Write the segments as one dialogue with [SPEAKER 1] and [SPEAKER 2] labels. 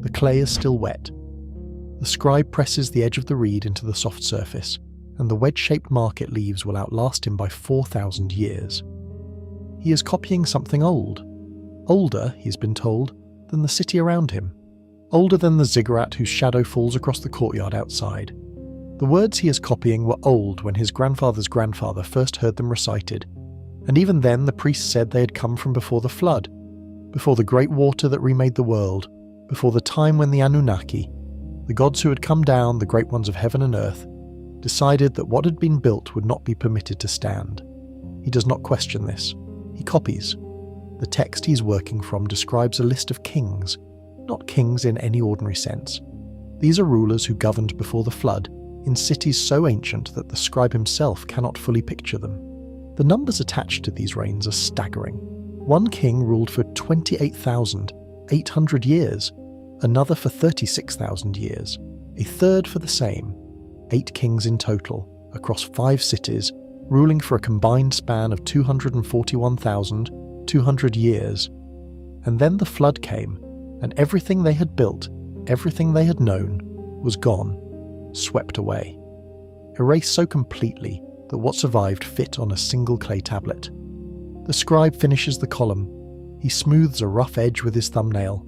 [SPEAKER 1] The clay is still wet. The scribe presses the edge of the reed into the soft surface, and the wedge-shaped mark it leaves will outlast him by 4,000 years. He is copying something old. Older, he's been told, than the city around him. Older than the ziggurat whose shadow falls across the courtyard outside. The words he is copying were old when his grandfather's grandfather first heard them recited, and even then the priests said they had come from before the flood, before the great water that remade the world, before the time when the Anunnaki, the gods who had come down, the great ones of heaven and earth, decided that what had been built would not be permitted to stand. He does not question this. He copies. The text he is working from describes a list of kings, not kings in any ordinary sense. These are rulers who governed before the flood, in cities so ancient that the scribe himself cannot fully picture them. The numbers attached to these reigns are staggering. One king ruled for 28,800 years, another for 36,000 years, a third for the same. 8 kings in total, across 5 cities, ruling for a combined span of 241,200 years. And then the flood came, and everything they had built, everything they had known, was gone, swept away. Erased so completely that what survived fit on a single clay tablet. The scribe finishes the column. He smooths a rough edge with his thumbnail.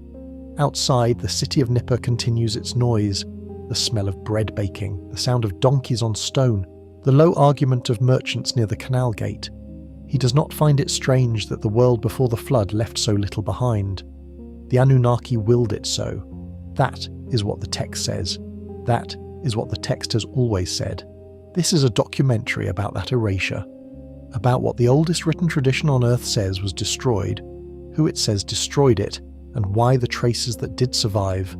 [SPEAKER 1] Outside, the city of Nipper continues its noise, the smell of bread baking, the sound of donkeys on stone, the low argument of merchants near the canal gate. He does not find it strange that the world before the flood left so little behind. The Anunnaki willed it so. That is what the text says. That is what the text has always said. This is a documentary about that erasure, about what the oldest written tradition on Earth says was destroyed, who it says destroyed it, and why the traces that did survive,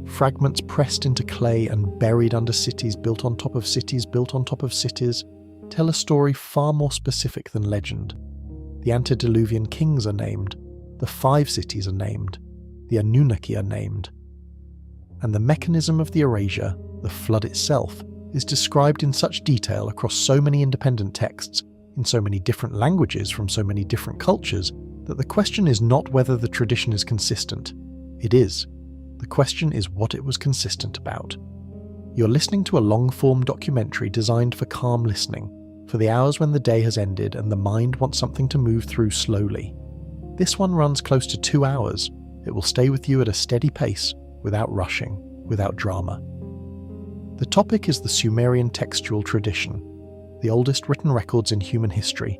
[SPEAKER 1] fragments pressed into clay and buried under cities built on top of cities built on top of cities, tell a story far more specific than legend. The antediluvian kings are named, the 5 cities are named, the Anunnaki are named. And the mechanism of the erasure, the flood itself, is described in such detail across so many independent texts, in so many different languages from so many different cultures, that the question is not whether the tradition is consistent. It is. The question is what it was consistent about. You're listening to a long-form documentary designed for calm listening, for the hours when the day has ended and the mind wants something to move through slowly. This one runs close to 2 hours. It will stay with you at a steady pace, without rushing, without drama. The topic is the Sumerian textual tradition, the oldest written records in human history,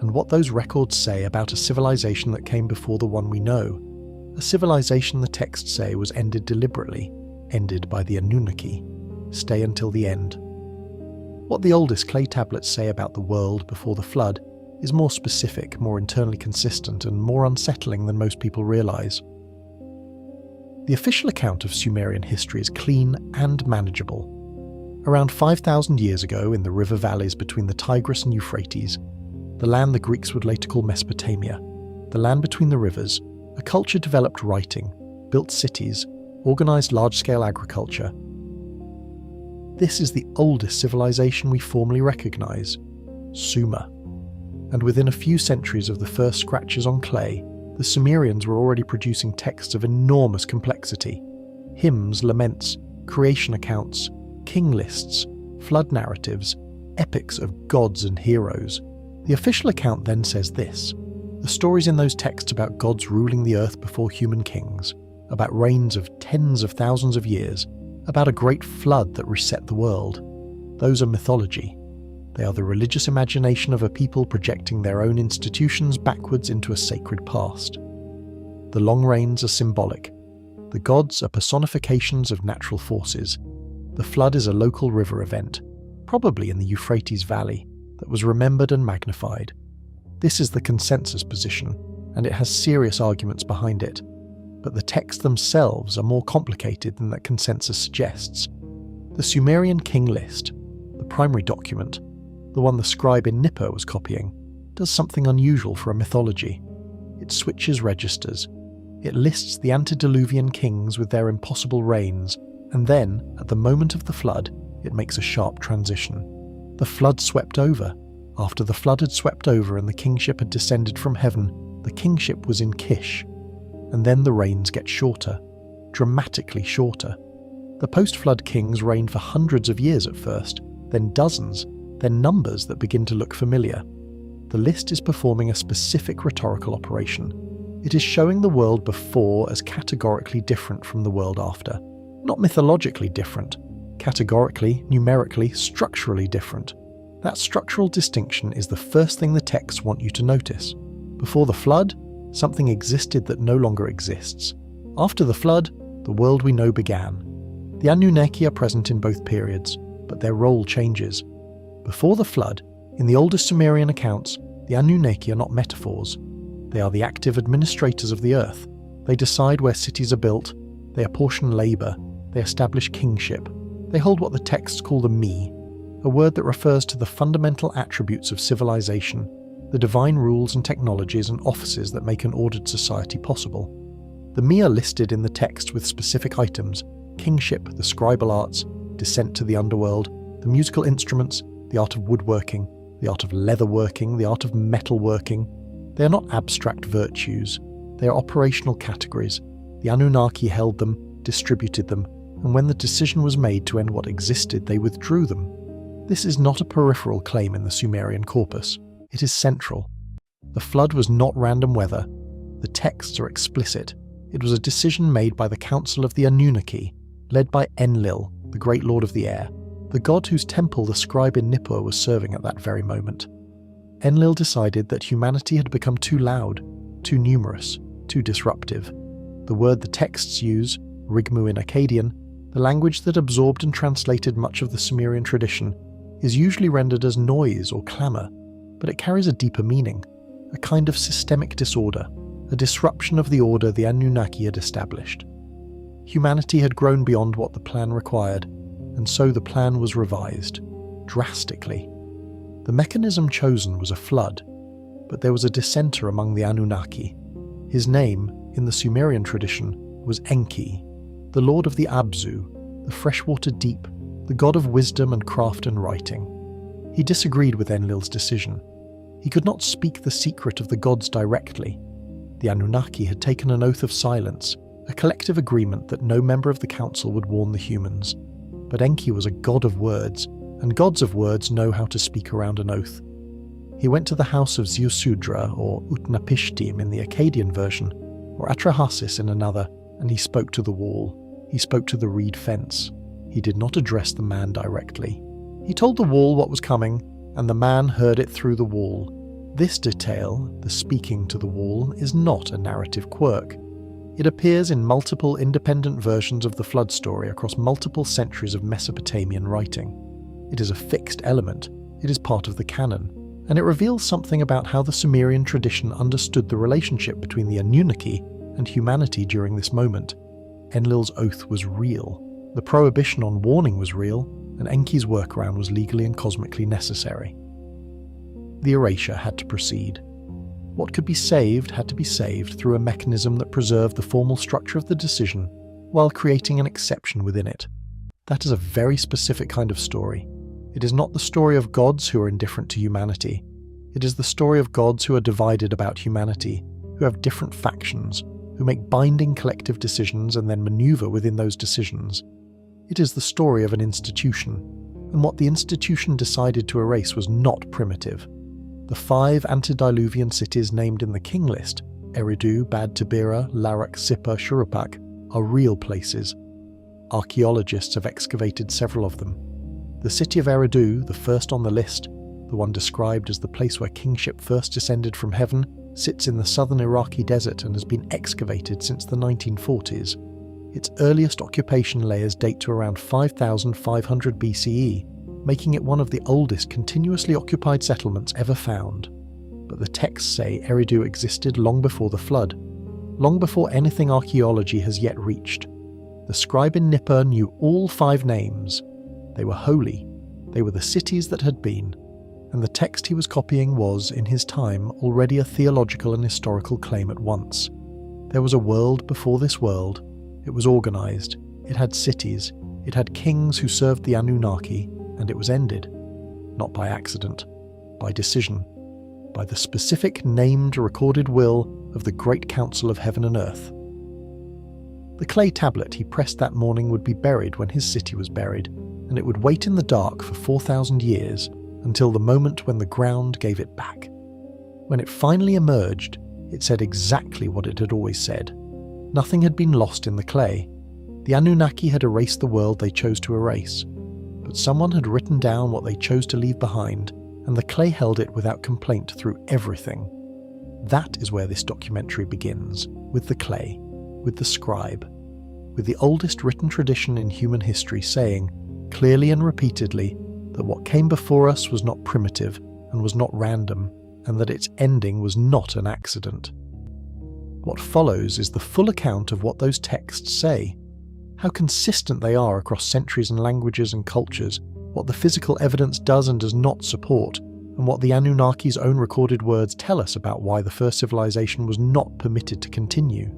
[SPEAKER 1] and what those records say about a civilization that came before the one we know, a civilization the texts say was ended deliberately, ended by the Anunnaki, stay until the end. What the oldest clay tablets say about the world before the flood is more specific, more internally consistent, and more unsettling than most people realize. The official account of Sumerian history is clean and manageable. Around 5,000 years ago, in the river valleys between the Tigris and Euphrates, the land the Greeks would later call Mesopotamia, the land between the rivers, a culture developed writing, built cities, organized large-scale agriculture. This is the oldest civilization we formally recognize, Sumer. And within a few centuries of the first scratches on clay, the Sumerians were already producing texts of enormous complexity. Hymns, laments, creation accounts, king lists, flood narratives, epics of gods and heroes. The official account then says this: the stories in those texts about gods ruling the earth before human kings, about reigns of tens of thousands of years, about a great flood that reset the world. Those are mythology. They are the religious imagination of a people projecting their own institutions backwards into a sacred past. The long reigns are symbolic. The gods are personifications of natural forces. The flood is a local river event, probably in the Euphrates Valley, that was remembered and magnified. This is the consensus position, and it has serious arguments behind it. But the texts themselves are more complicated than that consensus suggests. The Sumerian king list, the primary document, the one the scribe in Nippur was copying, does something unusual for a mythology. It switches registers. It lists the antediluvian kings with their impossible reigns, and then, at the moment of the flood, it makes a sharp transition. The flood swept over. After the flood had swept over and the kingship had descended from heaven, the kingship was in Kish. And then the reigns get shorter. dramatically shorter. The post-flood kings reigned for hundreds of years at first, then dozens, then numbers that begin to look familiar. The list is performing a specific rhetorical operation. It is showing the world before as categorically different from the world after. Not mythologically different, categorically, numerically, structurally different. That structural distinction is the first thing the texts want you to notice. Before the flood, something existed that no longer exists. After the flood, the world we know began. The Anunnaki are present in both periods, but their role changes. Before the flood, in the oldest Sumerian accounts, the Anunnaki are not metaphors. They are the active administrators of the earth. They decide where cities are built, they apportion labour, they establish kingship. They hold what the texts call the me, a word that refers to the fundamental attributes of civilization, the divine rules and technologies and offices that make an ordered society possible. The me are listed in the text with specific items: kingship, the scribal arts, descent to the underworld, the musical instruments, the art of woodworking, the art of leatherworking, the art of metalworking. They are not abstract virtues. They are operational categories. The Anunnaki held them, distributed them, and when the decision was made to end what existed, they withdrew them. This is not a peripheral claim in the Sumerian corpus. It is central. The flood was not random weather. The texts are explicit. It was a decision made by the Council of the Anunnaki, led by Enlil, the great lord of the air, the god whose temple the scribe in Nippur was serving at that very moment. Enlil decided that humanity had become too loud, too numerous, too disruptive. The word the texts use, Rigmu in Akkadian, the language that absorbed and translated much of the Sumerian tradition, is usually rendered as noise or clamour, but it carries a deeper meaning, a kind of systemic disorder, a disruption of the order the Anunnaki had established. Humanity had grown beyond what the plan required, and so the plan was revised, drastically. The mechanism chosen was a flood, but there was a dissenter among the Anunnaki. His name, in the Sumerian tradition, was Enki, the lord of the Abzu, the freshwater deep, the god of wisdom and craft and writing. He disagreed with Enlil's decision. He could not speak the secret of the gods directly. The Anunnaki had taken an oath of silence, a collective agreement that no member of the council would warn the humans. But Enki was a god of words, and gods of words know how to speak around an oath. He went to the house of Ziusudra, or Utnapishtim in the Akkadian version, or Atrahasis in another, and he spoke to the wall. He spoke to the reed fence. He did not address the man directly. He told the wall what was coming, and the man heard it through the wall. This detail, the speaking to the wall, is not a narrative quirk. It appears in multiple independent versions of the flood story across multiple centuries of Mesopotamian writing. It is a fixed element, it is part of the canon, and it reveals something about how the Sumerian tradition understood the relationship between the Anunnaki and humanity during this moment. Enlil's oath was real, the prohibition on warning was real, and Enki's workaround was legally and cosmically necessary. The erasure had to proceed. What could be saved had to be saved through a mechanism that preserved the formal structure of the decision while creating an exception within it. That is a very specific kind of story. It is not the story of gods who are indifferent to humanity. It is the story of gods who are divided about humanity, who have different factions, who make binding collective decisions and then maneuver within those decisions. It is the story of an institution, and what the institution decided to erase was not primitive. The 5 antediluvian cities named in the king list, Eridu, Bad Tabira, Larak, Sippar, Shurupak, are real places. Archaeologists have excavated several of them. The city of Eridu, the first on the list, the one described as the place where kingship first descended from heaven, sits in the southern Iraqi desert and has been excavated since the 1940s. Its earliest occupation layers date to around 5,500 BCE, making it one of the oldest continuously occupied settlements ever found. But the texts say Eridu existed long before the flood, long before anything archaeology has yet reached. The scribe in Nippur knew all 5 names. They were holy. They were the cities that had been. And the text he was copying was, in his time, already a theological and historical claim at once. There was a world before this world. It was organized. It had cities. It had kings who served the Anunnaki, and it was ended. Not by accident. By decision. By the specific named recorded will of the Great Council of Heaven and Earth. The clay tablet he pressed that morning would be buried when his city was buried, and it would wait in the dark for 4,000 years until the moment when the ground gave it back. When it finally emerged, it said exactly what it had always said. Nothing had been lost in the clay. The Anunnaki had erased the world they chose to erase, but someone had written down what they chose to leave behind, and the clay held it without complaint through everything. That is where this documentary begins, with the clay, with the scribe, with the oldest written tradition in human history saying, clearly and repeatedly, that what came before us was not primitive and was not random, and that its ending was not an accident. What follows is the full account of what those texts say, how consistent they are across centuries and languages and cultures, what the physical evidence does and does not support, and what the Anunnaki's own recorded words tell us about why the first civilization was not permitted to continue.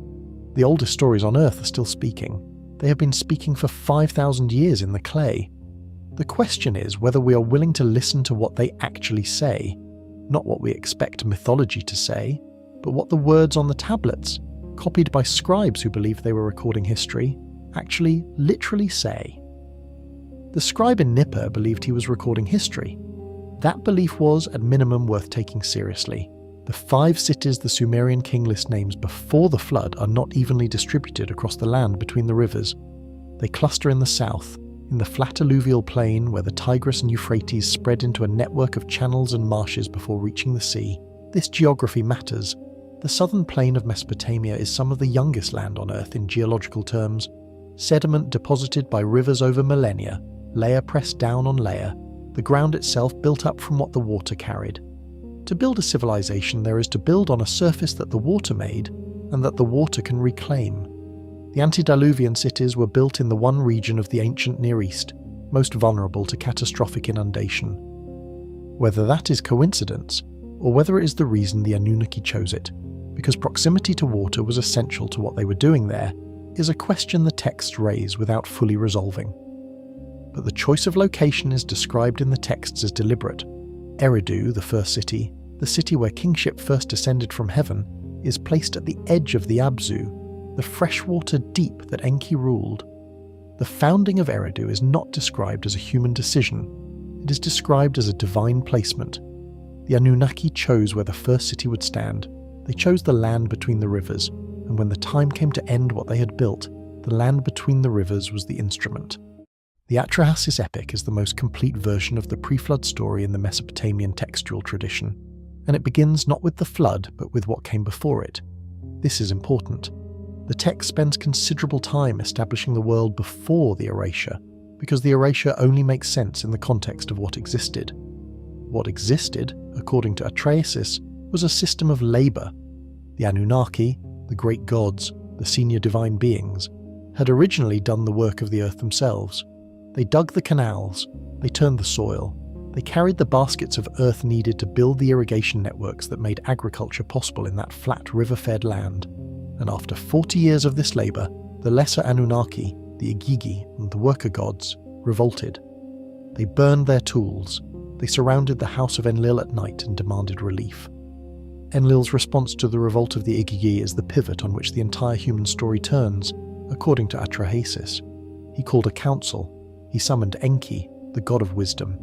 [SPEAKER 1] The oldest stories on Earth are still speaking. They have been speaking for 5,000 years in the clay. The question is whether we are willing to listen to what they actually say, not what we expect mythology to say, but what the words on the tablets, copied by scribes who believed they were recording history, actually literally say. The scribe in Nippur believed he was recording history. That belief was, at minimum, worth taking seriously. The 5 cities the Sumerian king list names before the flood are not evenly distributed across the land between the rivers. They cluster in the south, in the flat alluvial plain where the Tigris and Euphrates spread into a network of channels and marshes before reaching the sea. This geography matters. The southern plain of Mesopotamia is some of the youngest land on Earth in geological terms. Sediment deposited by rivers over millennia, layer pressed down on layer, the ground itself built up from what the water carried. To build a civilization, there is to build on a surface that the water made and that the water can reclaim. The antediluvian cities were built in the one region of the ancient Near East, most vulnerable to catastrophic inundation. Whether that is coincidence, or whether it is the reason the Anunnaki chose it, because proximity to water was essential to what they were doing there, is a question the texts raise without fully resolving. But the choice of location is described in the texts as deliberate. Eridu, the first city, the city where kingship first descended from heaven, is placed at the edge of the Abzu, the freshwater deep that Enki ruled. The founding of Eridu is not described as a human decision, it is described as a divine placement. The Anunnaki chose where the first city would stand. They chose the land between the rivers, and when the time came to end what they had built, the land between the rivers was the instrument. The Atrahasis epic is the most complete version of the pre-flood story in the Mesopotamian textual tradition, and it begins not with the flood but with what came before it. This is important. The text spends considerable time establishing the world before the erasure, because the erasure only makes sense in the context of what existed. What existed, according to Atrahasis, was a system of labour. The Anunnaki, the great gods, the senior divine beings, had originally done the work of the earth themselves. They dug the canals, they turned the soil, they carried the baskets of earth needed to build the irrigation networks that made agriculture possible in that flat river-fed land. And after 40 years of this labour, the lesser Anunnaki, the Igigi and the worker gods, revolted. They burned their tools, they surrounded the house of Enlil at night and demanded relief. Enlil's response to the revolt of the Igigi is the pivot on which the entire human story turns, according to Atrahasis. He called a council. He summoned Enki, the god of wisdom.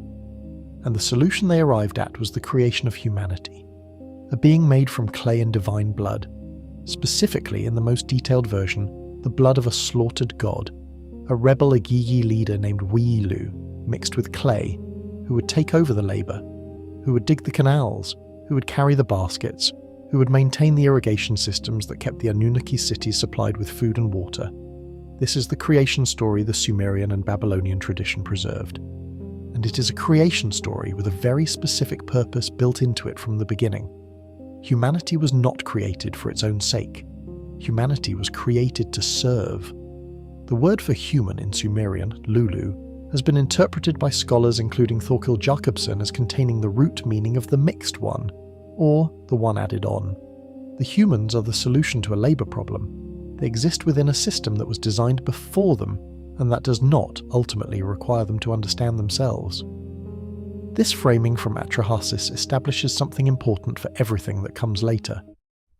[SPEAKER 1] And the solution they arrived at was the creation of humanity, a being made from clay and divine blood, specifically in the most detailed version, the blood of a slaughtered god, a rebel Igigi leader named Wiilu, mixed with clay, who would take over the labour, who would dig the canals, who would carry the baskets, who would maintain the irrigation systems that kept the Anunnaki cities supplied with food and water. This is the creation story the Sumerian and Babylonian tradition preserved. And it is a creation story with a very specific purpose built into it from the beginning. Humanity was not created for its own sake. Humanity was created to serve. The word for human in Sumerian, Lulu, has been interpreted by scholars including Thorkild Jacobsen as containing the root meaning of the mixed one, or the one added on. The humans are the solution to a labour problem. They exist within a system that was designed before them, and that does not ultimately require them to understand themselves. This framing from Atrahasis establishes something important for everything that comes later.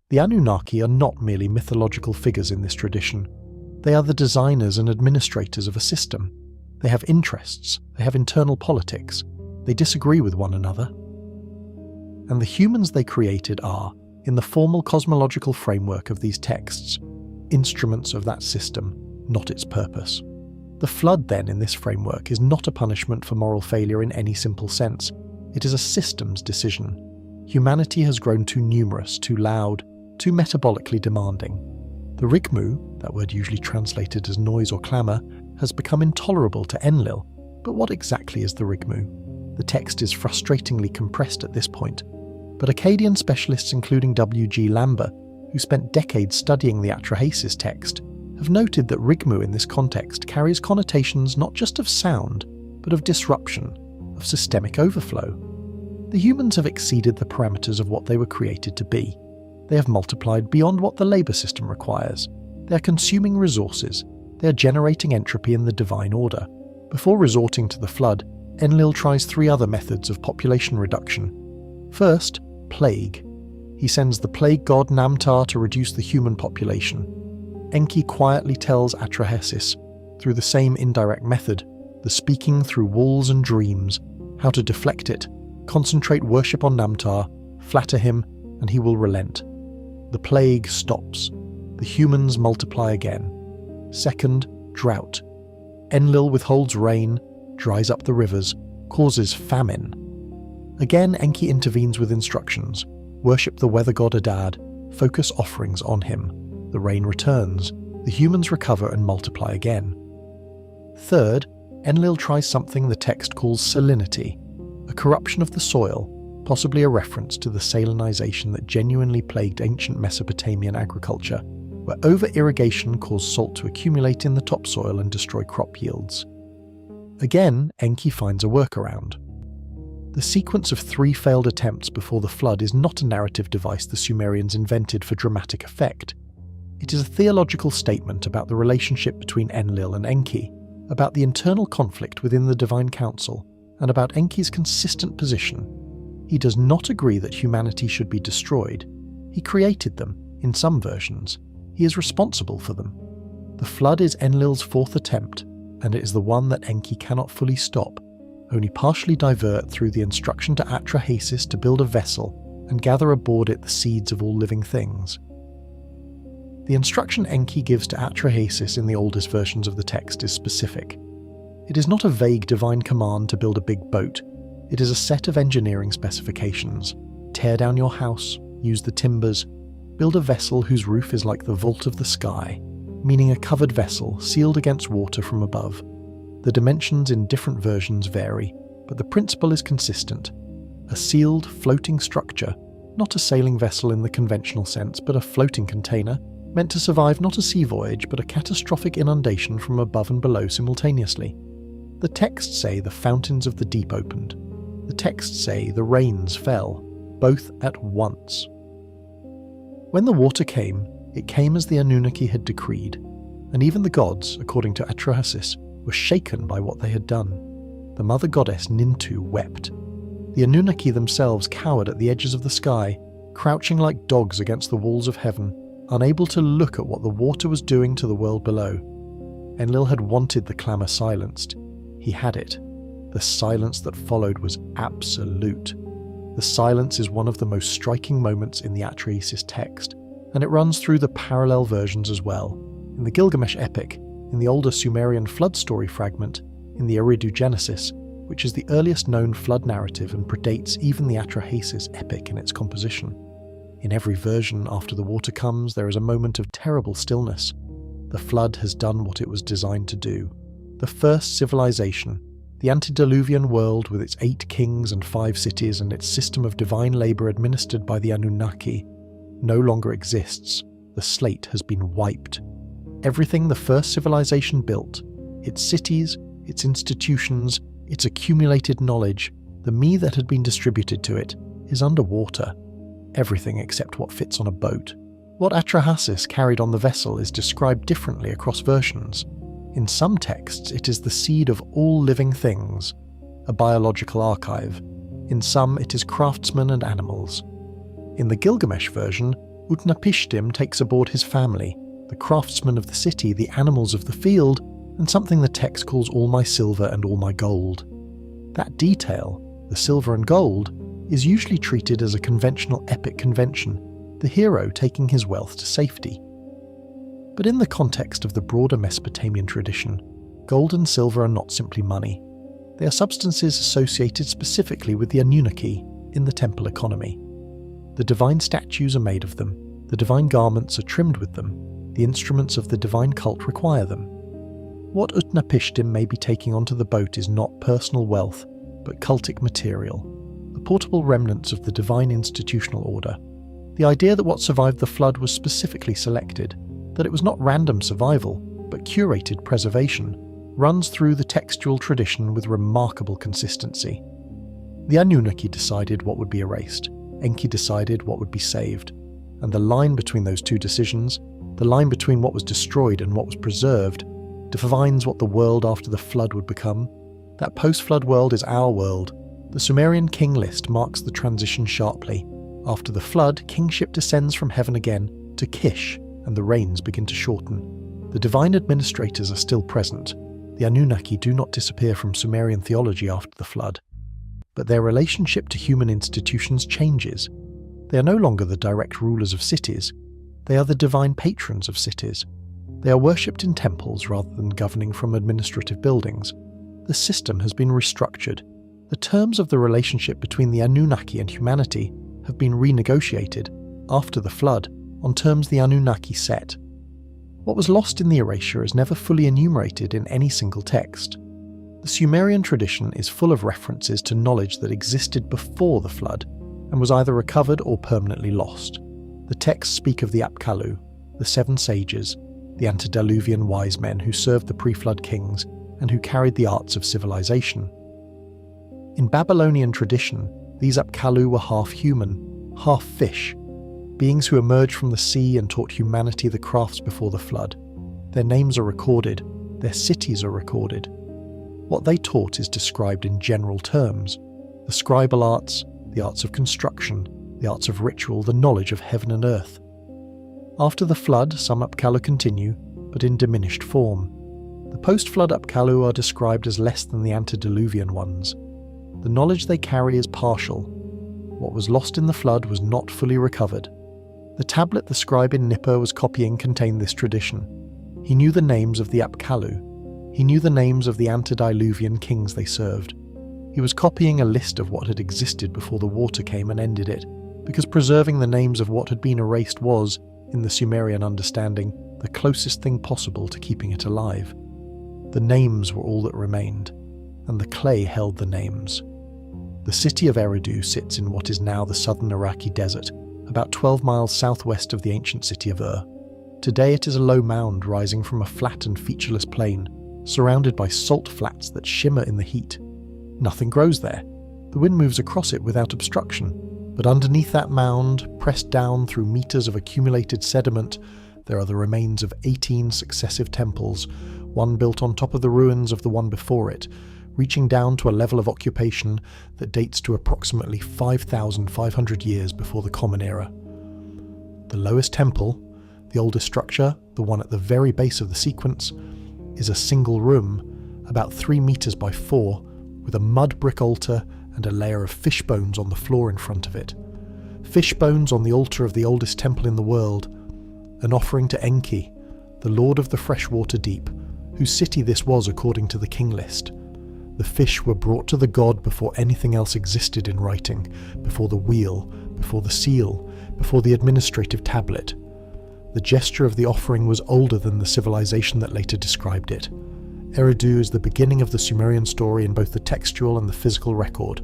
[SPEAKER 1] The Anunnaki are not merely mythological figures in this tradition. They are the designers and administrators of a system. They have interests, they have internal politics, they disagree with one another. And the humans they created are, in the formal cosmological framework of these texts, instruments of that system, not its purpose. The flood, then, in this framework is not a punishment for moral failure in any simple sense. It is a systems decision. Humanity has grown too numerous, too loud, too metabolically demanding. The Rigmu, that word usually translated as noise or clamour, has become intolerable to Enlil. But what exactly is the Rigmu? The text is frustratingly compressed at this point. But Akkadian specialists including W.G. Lambert, who spent decades studying the Atrahasis text, have noted that Rigmu in this context carries connotations not just of sound, but of disruption, of systemic overflow. The humans have exceeded the parameters of what they were created to be. They have multiplied beyond what the labour system requires. They are consuming resources. They are generating entropy in the divine order. Before resorting to the flood, Enlil tries 3 other methods of population reduction. First, plague. He sends the plague god Namtar to reduce the human population. Enki quietly tells Atrahasis, through the same indirect method, the speaking through walls and dreams, how to deflect it, concentrate worship on Namtar, flatter him, and he will relent. The plague stops. The humans multiply again. Second, drought. Enlil withholds rain, dries up the rivers, causes famine. Again, Enki intervenes with instructions. Worship the weather god Adad, focus offerings on him. The rain returns, the humans recover and multiply again. Third, Enlil tries something the text calls salinity, a corruption of the soil, possibly a reference to the salinization that genuinely plagued ancient Mesopotamian agriculture, where over-irrigation caused salt to accumulate in the topsoil and destroy crop yields. Again, Enki finds a workaround. The sequence of 3 failed attempts before the flood is not a narrative device the Sumerians invented for dramatic effect. It is a theological statement about the relationship between Enlil and Enki, about the internal conflict within the divine council, and about Enki's consistent position. He does not agree that humanity should be destroyed. He created them, in some versions. He is responsible for them. The flood is Enlil's 4th attempt, and it is the one that Enki cannot fully stop, only partially divert through the instruction to Atrahasis to build a vessel and gather aboard it the seeds of all living things. The instruction Enki gives to Atrahasis in the oldest versions of the text is specific. It is not a vague divine command to build a big boat. It is a set of engineering specifications. Tear down your house, use the timbers, build a vessel whose roof is like the vault of the sky, meaning a covered vessel sealed against water from above. The dimensions in different versions vary, but the principle is consistent. A sealed, floating structure, not a sailing vessel in the conventional sense, but a floating container, meant to survive not a sea voyage, but a catastrophic inundation from above and below simultaneously. The texts say the fountains of the deep opened. The texts say the rains fell, both at once. When the water came, it came as the Anunnaki had decreed, and even the gods, according to Atrahasis, were shaken by what they had done. The mother goddess Nintu wept. The Anunnaki themselves cowered at the edges of the sky, crouching like dogs against the walls of heaven, unable to look at what the water was doing to the world below. Enlil had wanted the clamour silenced. He had it. The silence that followed was absolute. The silence is one of the most striking moments in the Atrahasis text, and it runs through the parallel versions as well. In the Gilgamesh epic, in the older Sumerian flood story fragment, in the Eridu Genesis, which is the earliest known flood narrative and predates even the Atrahasis epic in its composition. In every version, after the water comes, there is a moment of terrible stillness. The flood has done what it was designed to do. The first civilization, the antediluvian world with its 8 kings and 5 cities and its system of divine labour administered by the Anunnaki, no longer exists. The slate has been wiped. Everything the first civilization built, its cities, its institutions, its accumulated knowledge, the me that had been distributed to it, is underwater. Everything except what fits on a boat. What Atrahasis carried on the vessel is described differently across versions. In some texts, it is the seed of all living things, a biological archive. In some, it is craftsmen and animals. In the Gilgamesh version, Utnapishtim takes aboard his family, the craftsmen of the city, the animals of the field, and something the text calls all my silver and all my gold. That detail, the silver and gold, is usually treated as a conventional epic convention, the hero taking his wealth to safety. But in the context of the broader Mesopotamian tradition, gold and silver are not simply money. They are substances associated specifically with the Anunnaki in the temple economy. The divine statues are made of them, the divine garments are trimmed with them, the instruments of the divine cult require them. What Utnapishtim may be taking onto the boat is not personal wealth, but cultic material, the portable remnants of the divine institutional order. The idea that what survived the flood was specifically selected, that it was not random survival, but curated preservation, runs through the textual tradition with remarkable consistency. The Anunnaki decided what would be erased, Enki decided what would be saved, and the line between those two decisions, the line between what was destroyed and what was preserved, defines what the world after the flood would become. That post-flood world is our world. The Sumerian king list marks the transition sharply. After the flood, kingship descends from heaven again to Kish, and the reigns begin to shorten. The divine administrators are still present. The Anunnaki do not disappear from Sumerian theology after the flood. But their relationship to human institutions changes. They are no longer the direct rulers of cities. They are the divine patrons of cities. They are worshipped in temples rather than governing from administrative buildings. The system has been restructured. The terms of the relationship between the Anunnaki and humanity have been renegotiated, after the flood, on terms the Anunnaki set. What was lost in the erasure is never fully enumerated in any single text. The Sumerian tradition is full of references to knowledge that existed before the flood, and was either recovered or permanently lost. The texts speak of the Apkallu, the seven sages, the antediluvian wise men who served the pre-flood kings and who carried the arts of civilization. In Babylonian tradition, these Apkallu were half human, half fish, beings who emerged from the sea and taught humanity the crafts before the flood. Their names are recorded, their cities are recorded. What they taught is described in general terms: the scribal arts, the arts of construction, the arts of ritual, the knowledge of heaven and earth. After the flood, some Apkallu continue, but in diminished form. The post-flood Apkallu are described as less than the antediluvian ones. The knowledge they carry is partial. What was lost in the flood was not fully recovered. The tablet the scribe in Nippur was copying contained this tradition. He knew the names of the Apkallu. He knew the names of the antediluvian kings they served. He was copying a list of what had existed before the water came and ended it, because preserving the names of what had been erased was, in the Sumerian understanding, the closest thing possible to keeping it alive. The names were all that remained, and the clay held the names. The city of Eridu sits in what is now the southern Iraqi desert, about 12 miles southwest of the ancient city of Ur. Today it is a low mound rising from a flat and featureless plain, surrounded by salt flats that shimmer in the heat. Nothing grows there. The wind moves across it without obstruction, but underneath that mound, pressed down through meters of accumulated sediment, there are the remains of 18 successive temples, one built on top of the ruins of the one before it, reaching down to a level of occupation that dates to approximately 5,500 years before the Common Era. The lowest temple, the oldest structure, the one at the very base of the sequence, is a single room, about 3 meters by 4, with a mud brick altar and a layer of fish bones on the floor in front of it. Fish bones on the altar of the oldest temple in the world, an offering to Enki, the lord of the freshwater deep, whose city this was according to the king list. The fish were brought to the god before anything else existed in writing, before the wheel, before the seal, before the administrative tablet. The gesture of the offering was older than the civilization that later described it. Eridu is the beginning of the Sumerian story in both the textual and the physical record.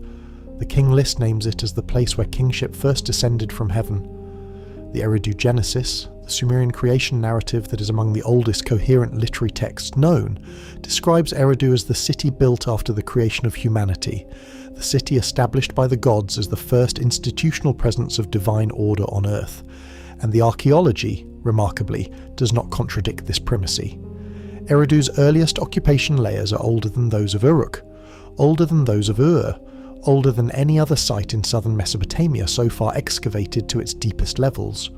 [SPEAKER 1] The king list names it as the place where kingship first descended from heaven. The Eridu Genesis, the Sumerian creation narrative that is among the oldest coherent literary texts known, describes Eridu as the city built after the creation of humanity, the city established by the gods as the first institutional presence of divine order on earth. And the archaeology, remarkably, does not contradict this primacy. Eridu's earliest occupation layers are older than those of Uruk, older than those of Ur, older than any other site in southern Mesopotamia so far excavated to its deepest levels.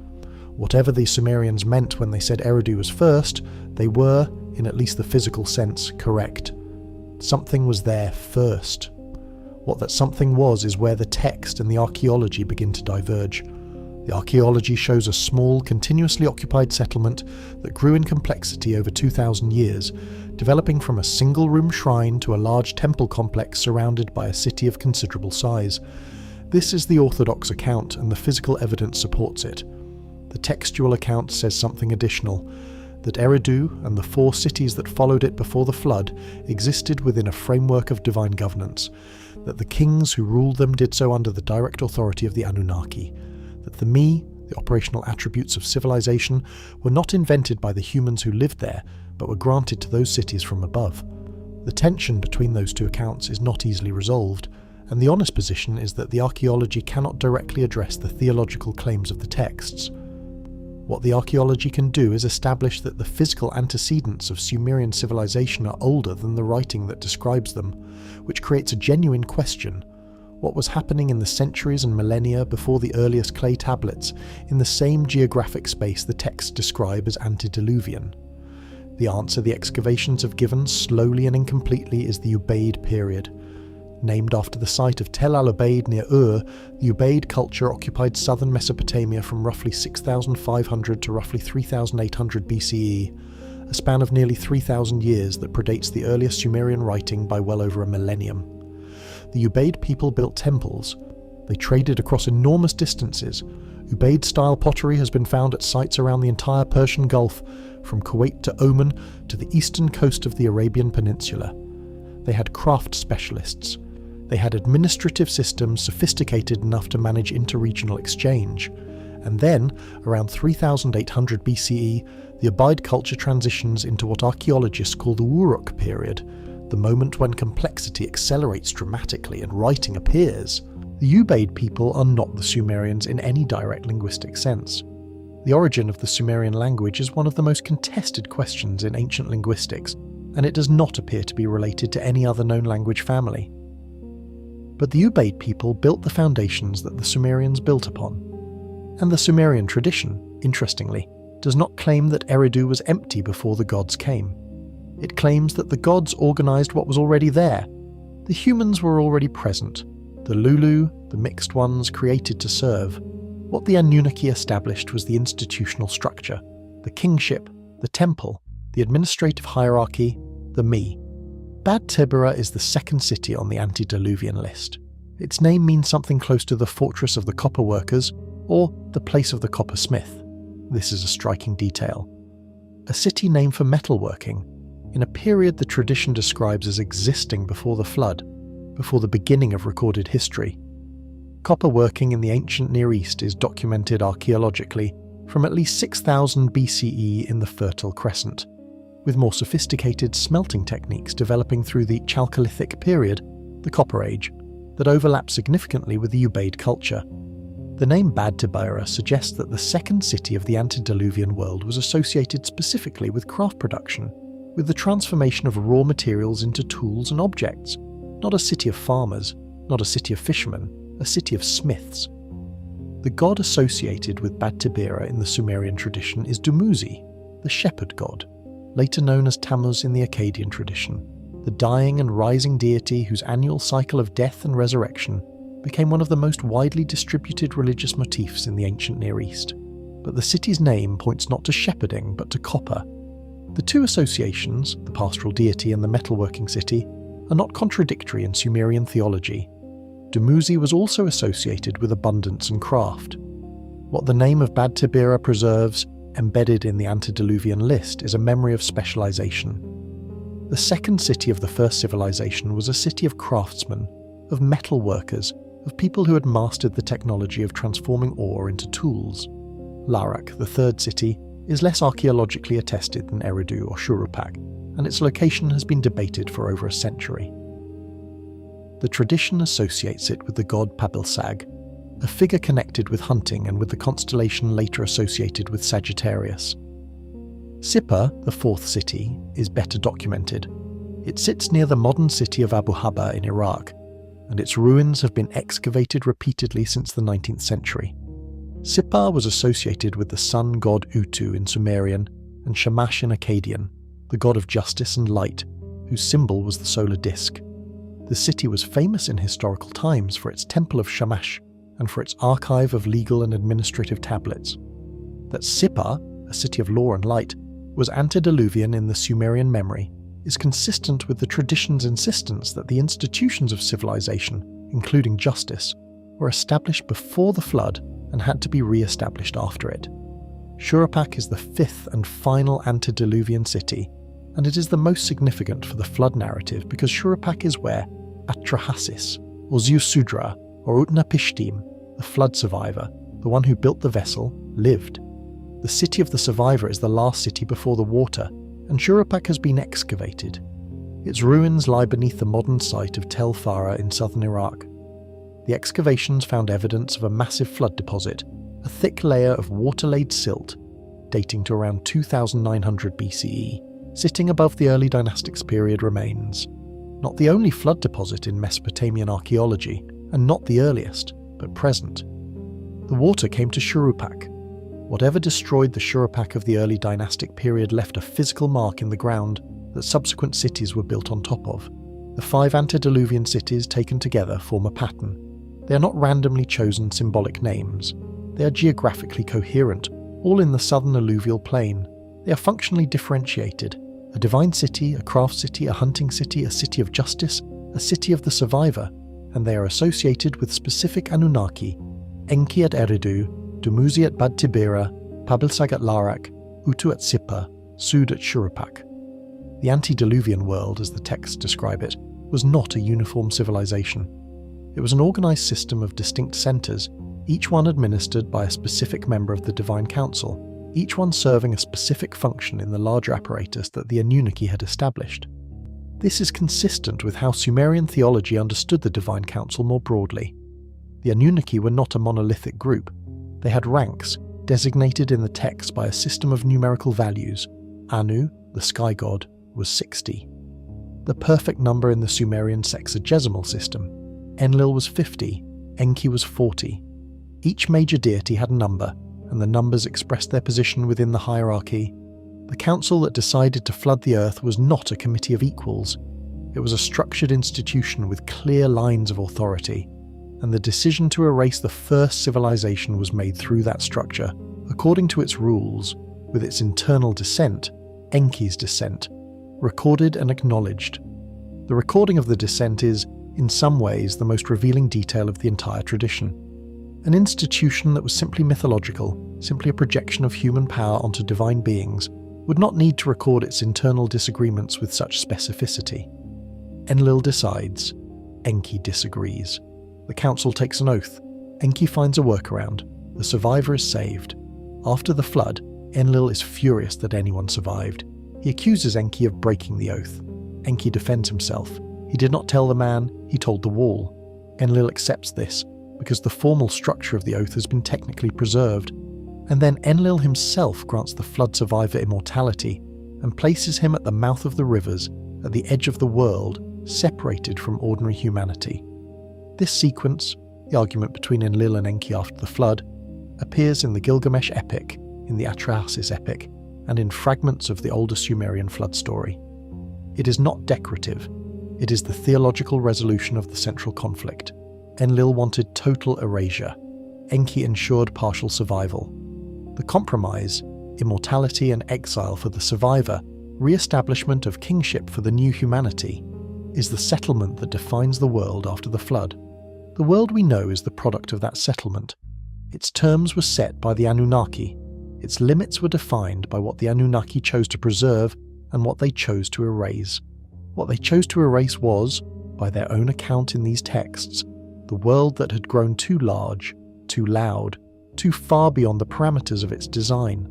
[SPEAKER 1] Whatever the Sumerians meant when they said Eridu was first, they were, in at least the physical sense, correct. Something was there first. What that something was is where the text and the archaeology begin to diverge. The archaeology shows a small, continuously occupied settlement that grew in complexity over 2,000 years, developing from a single-room shrine to a large temple complex surrounded by a city of considerable size. This is the orthodox account, and the physical evidence supports it. The textual account says something additional, that Eridu and the 4 cities that followed it before the flood existed within a framework of divine governance, that the kings who ruled them did so under the direct authority of the Anunnaki, that the me, the operational attributes of civilization, were not invented by the humans who lived there, but were granted to those cities from above. The tension between those two accounts is not easily resolved, and the honest position is that the archaeology cannot directly address the theological claims of the texts. What the archaeology can do is establish that the physical antecedents of Sumerian civilization are older than the writing that describes them, which creates a genuine question. What was happening in the centuries and millennia before the earliest clay tablets in the same geographic space the texts describe as antediluvian? The answer the excavations have given, slowly and incompletely, is the Ubaid period. Named after the site of Tel al-Ubaid near Ur, the Ubaid culture occupied southern Mesopotamia from roughly 6,500 to roughly 3,800 BCE, a span of nearly 3,000 years that predates the earliest Sumerian writing by well over a millennium. The Ubaid people built temples. They traded across enormous distances. Ubaid-style pottery has been found at sites around the entire Persian Gulf, from Kuwait to Oman to the eastern coast of the Arabian Peninsula. They had craft specialists. They had administrative systems sophisticated enough to manage interregional exchange. And then, around 3,800 BCE, the Ubaid culture transitions into what archaeologists call the Uruk period, the moment when complexity accelerates dramatically and writing appears. The Ubaid people are not the Sumerians in any direct linguistic sense. The origin of the Sumerian language is one of the most contested questions in ancient linguistics, and it does not appear to be related to any other known language family. But the Ubaid people built the foundations that the Sumerians built upon. And the Sumerian tradition, interestingly, does not claim that Eridu was empty before the gods came. It claims that the gods organized what was already there. The humans were already present. The Lulu, the mixed ones, created to serve. What the Anunnaki established was the institutional structure, the kingship, the temple, the administrative hierarchy, the me. Bad Tibera is the second city on the antediluvian list. Its name means something close to the fortress of the copper workers, or the place of the coppersmith. This is a striking detail. A city named for metalworking, in a period the tradition describes as existing before the flood, before the beginning of recorded history. Copperworking in the ancient Near East is documented archaeologically from at least 6,000 BCE in the Fertile Crescent, with more sophisticated smelting techniques developing through the Chalcolithic period, the Copper Age, that overlap significantly with the Ubaid culture. The name Bad Tibera suggests that the second city of the antediluvian world was associated specifically with craft production, with the transformation of raw materials into tools and objects. Not a city of farmers, not a city of fishermen, a city of smiths. The god associated with Bad Tibera in the Sumerian tradition is Dumuzi, the shepherd god, later known as Tammuz in the Akkadian tradition, the dying and rising deity whose annual cycle of death and resurrection became one of the most widely distributed religious motifs in the ancient Near East. But the city's name points not to shepherding but to copper. The two associations, the pastoral deity and the metalworking city, are not contradictory in Sumerian theology. Dumuzi was also associated with abundance and craft. What the name of Bad Tibera preserves, embedded in the antediluvian list, is a memory of specialization. The second city of the first civilization was a city of craftsmen, of metal workers, of people who had mastered the technology of transforming ore into tools. Larak, the third city, is less archaeologically attested than Eridu or Shuruppak, and its location has been debated for over a century. The tradition associates it with the god Pabilsag, a figure connected with hunting and with the constellation later associated with Sagittarius. Sippar, the fourth city, is better documented. It sits near the modern city of Abu Habba in Iraq, and its ruins have been excavated repeatedly since the 19th century. Sipar was associated with the sun god Utu in Sumerian and Shamash in Akkadian, the god of justice and light, whose symbol was the solar disk. The city was famous in historical times for its temple of Shamash and for its archive of legal and administrative tablets. That Sipar, a city of law and light, was antediluvian in the Sumerian memory is consistent with the tradition's insistence that the institutions of civilization, including justice, were established before the flood and had to be re-established after it. Shuruppak is the fifth and final antediluvian city, and it is the most significant for the flood narrative because Shuruppak is where Atrahasis, or Ziusudra, or Utnapishtim, the flood survivor, the one who built the vessel, lived. The city of the survivor is the last city before the water, and Shuruppak has been excavated. Its ruins lie beneath the modern site of Tel Farah in southern Iraq. The excavations found evidence of a massive flood deposit, a thick layer of water-laid silt, dating to around 2900 BCE, sitting above the early dynastics period remains. Not the only flood deposit in Mesopotamian archaeology, and not the earliest, but present. The water came to Shuruppak. Whatever destroyed the Shuruppak of the early dynastic period left a physical mark in the ground that subsequent cities were built on top of. The 5 antediluvian cities taken together form a pattern. They are not randomly chosen symbolic names. They are geographically coherent, all in the southern alluvial plain. They are functionally differentiated. A divine city, a craft city, a hunting city, a city of justice, a city of the survivor, and they are associated with specific Anunnaki: Enki at Eridu, Dumuzi at Bad Tibera, Pabilsag at Larak, Utu at Sipar, Sud at Shuruppak. The antediluvian world, as the texts describe it, was not a uniform civilization. It was an organized system of distinct centers, each one administered by a specific member of the Divine Council, each one serving a specific function in the larger apparatus that the Anunnaki had established. This is consistent with how Sumerian theology understood the Divine Council more broadly. The Anunnaki were not a monolithic group. They had ranks, designated in the text by a system of numerical values. Anu, the sky god, was 60. The perfect number in the Sumerian sexagesimal system. Enlil was 50, Enki was 40. Each major deity had a number, and the numbers expressed their position within the hierarchy. The council that decided to flood the earth was not a committee of equals. It was a structured institution with clear lines of authority, and the decision to erase the first civilization was made through that structure, according to its rules, with its internal descent, Enki's descent, recorded and acknowledged. The recording of the descent is, in some ways, the most revealing detail of the entire tradition. An institution that was simply mythological, simply a projection of human power onto divine beings, would not need to record its internal disagreements with such specificity. Enlil decides. Enki disagrees. The council takes an oath. Enki finds a workaround. The survivor is saved. After the flood, Enlil is furious that anyone survived. He accuses Enki of breaking the oath. Enki defends himself. He did not tell the man, he told the wall. Enlil accepts this, because the formal structure of the oath has been technically preserved. And then Enlil himself grants the flood survivor immortality, and places him at the mouth of the rivers, at the edge of the world, separated from ordinary humanity. This sequence, the argument between Enlil and Enki after the flood, appears in the Gilgamesh epic, in the Atrahasis epic, and in fragments of the older Sumerian flood story. It is not decorative. It is the theological resolution of the central conflict. Enlil wanted total erasure. Enki ensured partial survival. The compromise, immortality and exile for the survivor, re-establishment of kingship for the new humanity, is the settlement that defines the world after the flood. The world we know is the product of that settlement. Its terms were set by the Anunnaki. Its limits were defined by what the Anunnaki chose to preserve and what they chose to erase. What they chose to erase was, by their own account in these texts, the world that had grown too large, too loud, too far beyond the parameters of its design.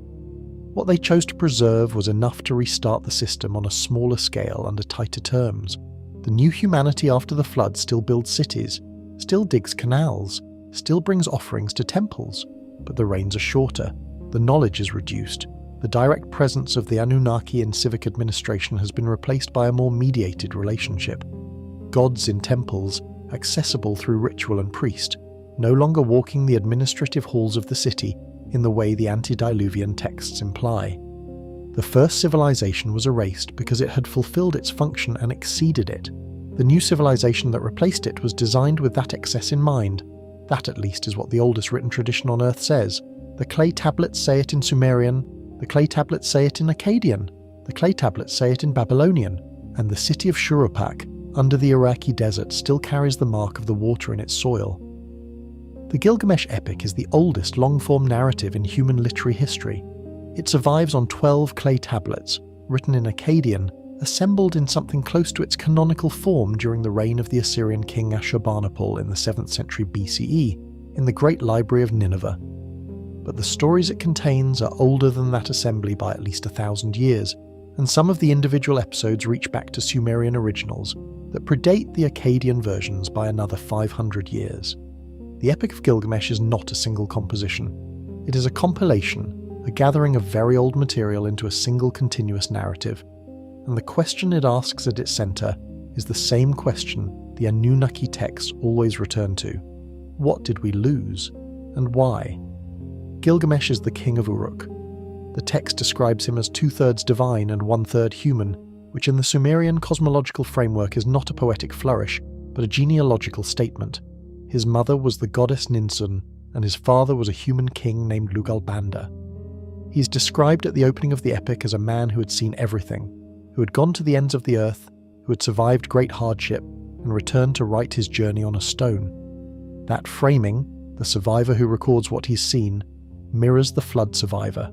[SPEAKER 1] What they chose to preserve was enough to restart the system on a smaller scale under tighter terms. The new humanity after the flood still builds cities, still digs canals, still brings offerings to temples, but the reigns are shorter, the knowledge is reduced, the direct presence of the Anunnaki in civic administration has been replaced by a more mediated relationship. Gods in temples, accessible through ritual and priest, no longer walking the administrative halls of the city in the way the antediluvian texts imply. The first civilization was erased because it had fulfilled its function and exceeded it. The new civilization that replaced it was designed with that excess in mind. That, at least, is what the oldest written tradition on Earth says. The clay tablets say it in Sumerian, the clay tablets say it in Akkadian, the clay tablets say it in Babylonian, and the city of Shuruppak, under the Iraqi desert, still carries the mark of the water in its soil. The Gilgamesh epic is the oldest long-form narrative in human literary history. It survives on 12 clay tablets, written in Akkadian, assembled in something close to its canonical form during the reign of the Assyrian king Ashurbanipal in the 7th century BCE, in the Great Library of Nineveh. But the stories it contains are older than that assembly by at least 1,000 years, and some of the individual episodes reach back to Sumerian originals that predate the Akkadian versions by another 500 years. The Epic of Gilgamesh is not a single composition. It is a compilation, a gathering of very old material into a single continuous narrative. And the question it asks at its centre is the same question the Anunnaki texts always return to. What did we lose? And why? Gilgamesh is the king of Uruk. The text describes him as 2/3 divine and 1/3 human, which in the Sumerian cosmological framework is not a poetic flourish, but a genealogical statement. His mother was the goddess Ninsun, and his father was a human king named Lugalbanda. He is described at the opening of the epic as a man who had seen everything, who had gone to the ends of the earth, who had survived great hardship, and returned to write his journey on a stone. That framing, the survivor who records what he's seen, mirrors the flood survivor.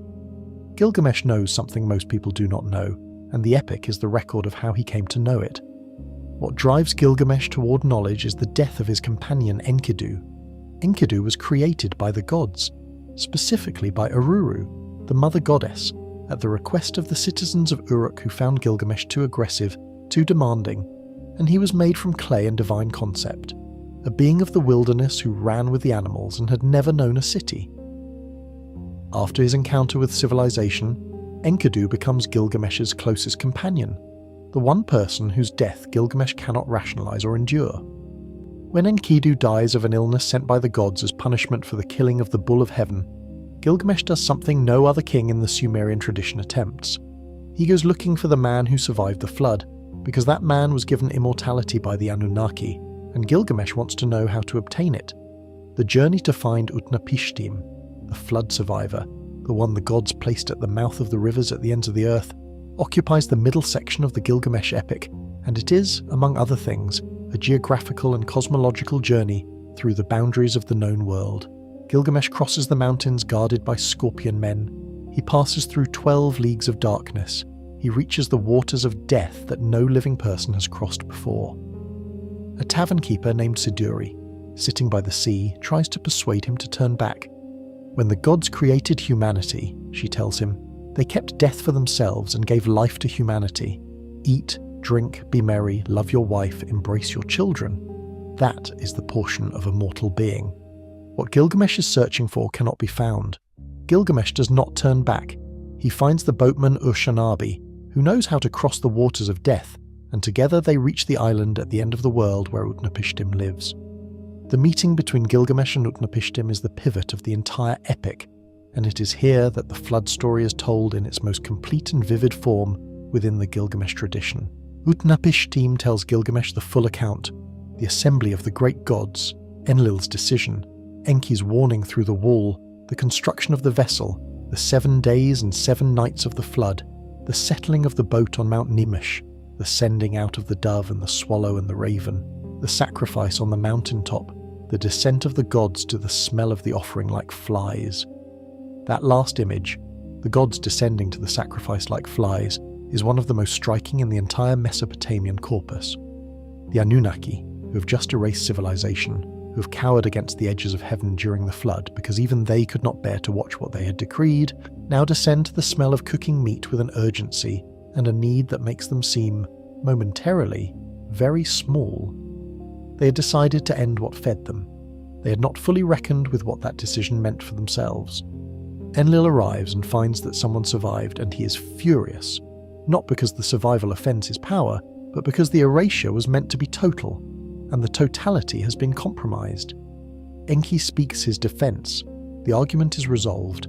[SPEAKER 1] Gilgamesh knows something most people do not know, and the epic is the record of how he came to know it. What drives Gilgamesh toward knowledge is the death of his companion Enkidu. Enkidu was created by the gods, specifically by Ururu, the mother goddess, at the request of the citizens of Uruk who found Gilgamesh too aggressive, too demanding, and he was made from clay and divine concept, a being of the wilderness who ran with the animals and had never known a city. After his encounter with civilization, Enkidu becomes Gilgamesh's closest companion, the one person whose death Gilgamesh cannot rationalize or endure. When Enkidu dies of an illness sent by the gods as punishment for the killing of the bull of heaven, Gilgamesh does something no other king in the Sumerian tradition attempts. He goes looking for the man who survived the flood, because that man was given immortality by the Anunnaki, and Gilgamesh wants to know how to obtain it. The journey to find Utnapishtim, the flood survivor, the one the gods placed at the mouth of the rivers at the ends of the earth, occupies the middle section of the Gilgamesh epic, and it is, among other things, a geographical and cosmological journey through the boundaries of the known world. Gilgamesh crosses the mountains guarded by scorpion men. He passes through 12 leagues of darkness. He reaches the waters of death that no living person has crossed before. A tavern keeper named Siduri, sitting by the sea, tries to persuade him to turn back. When the gods created humanity, she tells him, they kept death for themselves and gave life to humanity. Eat, drink, be merry, love your wife, embrace your children. That is the portion of a mortal being. What Gilgamesh is searching for cannot be found. Gilgamesh does not turn back. He finds the boatman Ushanabi, who knows how to cross the waters of death, and together they reach the island at the end of the world where Utnapishtim lives. The meeting between Gilgamesh and Utnapishtim is the pivot of the entire epic, and it is here that the flood story is told in its most complete and vivid form within the Gilgamesh tradition. Utnapishtim tells Gilgamesh the full account, the assembly of the great gods, Enlil's decision, Enki's warning through the wall, the construction of the vessel, the 7 days and 7 nights of the flood, the settling of the boat on Mount Nimish, the sending out of the dove and the swallow and the raven, the sacrifice on the mountaintop, the descent of the gods to the smell of the offering like flies. That last image, the gods descending to the sacrifice like flies, is one of the most striking in the entire Mesopotamian corpus. The Anunnaki, who have just erased civilization, who have cowered against the edges of heaven during the flood because even they could not bear to watch what they had decreed, now descend to the smell of cooking meat with an urgency and a need that makes them seem, momentarily, very small. They had decided to end what fed them. They had not fully reckoned with what that decision meant for themselves. Enlil arrives and finds that someone survived, and he is furious, not because the survival offends his power, but because the erasure was meant to be total, and the totality has been compromised. Enki speaks his defense, the argument is resolved,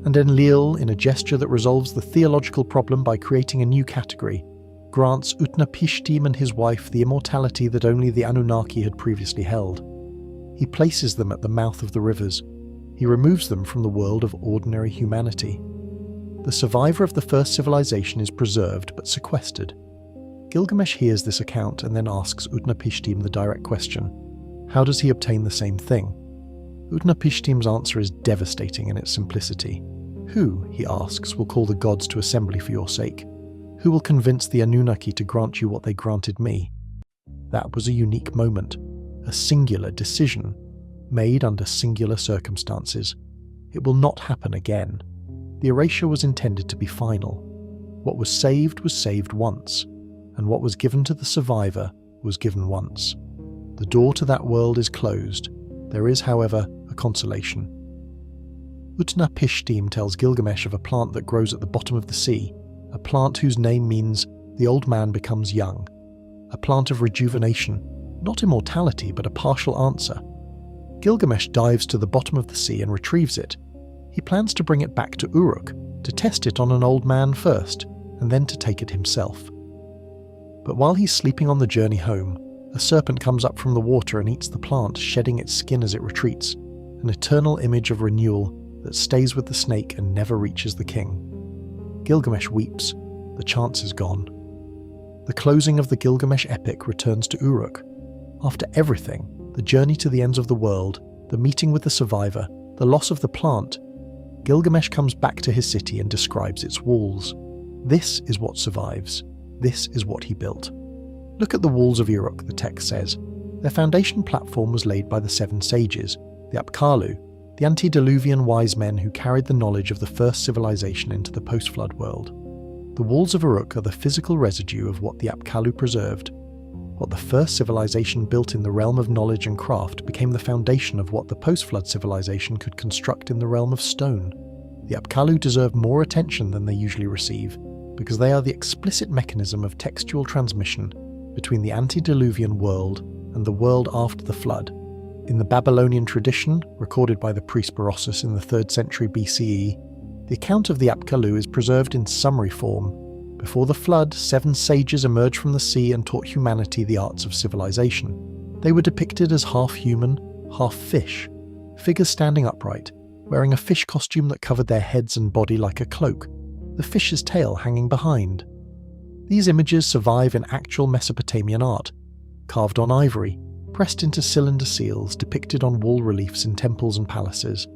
[SPEAKER 1] and Enlil, in a gesture that resolves the theological problem by creating a new category, grants Utnapishtim and his wife the immortality that only the Anunnaki had previously held. He places them at the mouth of the rivers. He removes them from the world of ordinary humanity. The survivor of the first civilization is preserved but sequestered. Gilgamesh hears this account and then asks Utnapishtim the direct question: how does he obtain the same thing? Utnapishtim's answer is devastating in its simplicity. Who, he asks, will call the gods to assembly for your sake? Who will convince the Anunnaki to grant you what they granted me? That was a unique moment, a singular decision, made under singular circumstances. It will not happen again. The erasure was intended to be final. What was saved once, and what was given to the survivor was given once. The door to that world is closed. There is, however, a consolation. Utnapishtim tells Gilgamesh of a plant that grows at the bottom of the sea, a plant whose name means the old man becomes young, a plant of rejuvenation, not immortality but a partial answer. Gilgamesh dives to the bottom of the sea and retrieves it. He plans to bring it back to Uruk, to test it on an old man first, and then to take it himself. But while he's sleeping on the journey home, a serpent comes up from the water and eats the plant, shedding its skin as it retreats, an eternal image of renewal that stays with the snake and never reaches the king. Gilgamesh weeps. The chance is gone. The closing of the Gilgamesh epic returns to Uruk. After everything, the journey to the ends of the world, the meeting with the survivor, the loss of the plant, Gilgamesh comes back to his city and describes its walls. This is what survives. This is what he built. Look at the walls of Uruk, the text says. Their foundation platform was laid by the 7 sages, the Apkallu, the antediluvian wise men who carried the knowledge of the first civilization into the post-flood world. The walls of Uruk are the physical residue of what the Apkallu preserved. What the first civilization built in the realm of knowledge and craft became the foundation of what the post-flood civilization could construct in the realm of stone. The Apkallu deserve more attention than they usually receive, because they are the explicit mechanism of textual transmission between the antediluvian world and the world after the flood. In the Babylonian tradition, recorded by the priest Berossus in the 3rd century BCE, the account of the Apkallu is preserved in summary form. Before the flood, 7 sages emerged from the sea and taught humanity the arts of civilization. They were depicted as half human, half fish, figures standing upright, wearing a fish costume that covered their heads and body like a cloak, the fish's tail hanging behind. These images survive in actual Mesopotamian art, carved on ivory, pressed into cylinder seals depicted on wall reliefs in temples and palaces.